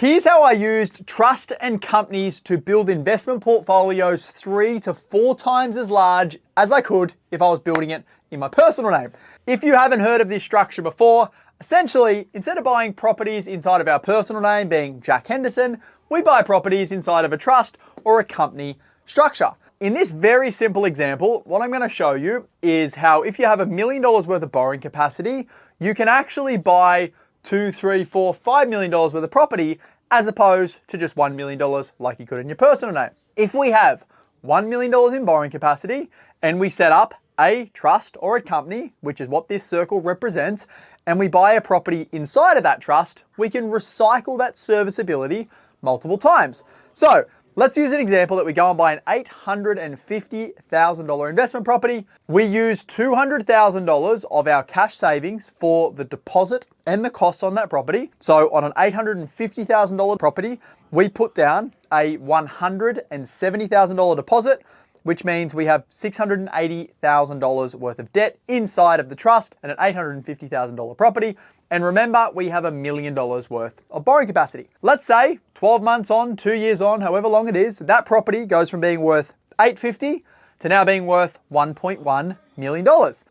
Here's how I used trust and companies to build investment portfolios 3 to 4 times as large as I could if I was building it in my personal name. If you haven't heard of this structure before, essentially, instead of buying properties inside of our personal name, being Jack Henderson, we buy properties inside of a trust or a company structure. In this very simple example, what I'm going to show you is how if you have $1 million worth of borrowing capacity, you can actually buy $2, $3, $4, $5 million worth of property as opposed to just $1 million like you could in your personal name. If we have $1 million in borrowing capacity and we set up a trust or a company, which is what this circle represents, and we buy a property inside of that trust, we can recycle that serviceability multiple times. So let's use an example that we go and buy an $850,000 investment property. We use $200,000 of our cash savings for the deposit and the costs on that property. So on an $850,000 property, we put down a $170,000 deposit, which means we have $680,000 worth of debt inside of the trust and an $850,000 property. And remember, we have $1 million worth of borrowing capacity. Let's say 12 months on, 2 years on, however long it is, that property goes from being worth $850,000 to now being worth $1.1 million.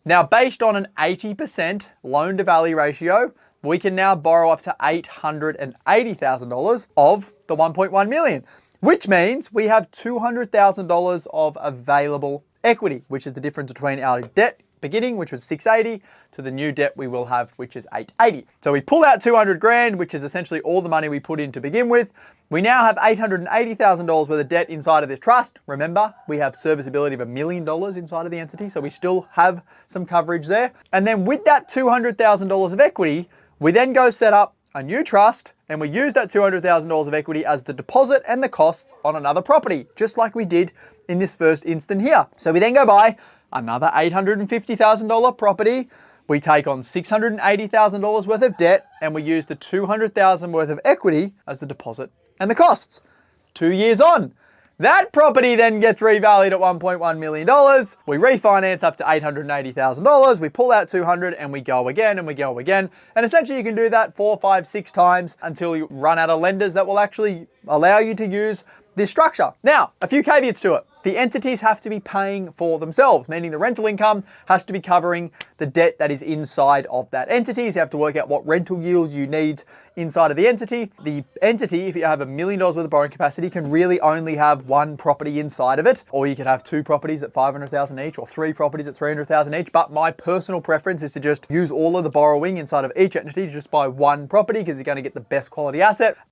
Now, based on an 80% loan to value ratio, we can now borrow up to $880,000 of the $1.1 million, which means we have $200,000 of available equity, which is the difference between our debt beginning, which was $680, to the new debt we will have, which is $880. So we pull out 200 grand, which is essentially all the money we put in to begin with. We now have $880,000 worth of debt inside of this trust. Remember, we have serviceability of $1 million inside of the entity, so we still have some coverage there. And then with that $200,000 of equity, we then go set up a new trust, and we use that $200,000 of equity as the deposit and the costs on another property, just like we did in this first instant here. So we then go buy another $850,000 property. We take on $680,000 worth of debt, and we use the $200,000 worth of equity as the deposit and the costs. 2 years on, that property then gets revalued at $1.1 million. We refinance up to $880,000. We pull out 200 and we go again and we go again. And essentially you can do that 4, 5, 6 times until you run out of lenders that will actually allow you to use this structure. Now, a few caveats to it. The entities have to be paying for themselves, meaning the rental income has to be covering the debt that is inside of that entity. So you have to work out what rental yield you need inside of the entity. The entity, if you have $1 million worth of borrowing capacity, can really only have one property inside of it, or you can have 2 properties at $500,000 each, or 3 properties at $300,000 each. But my personal preference is to just use all of the borrowing inside of each entity to just buy one property, because you're going to get the best quality asset.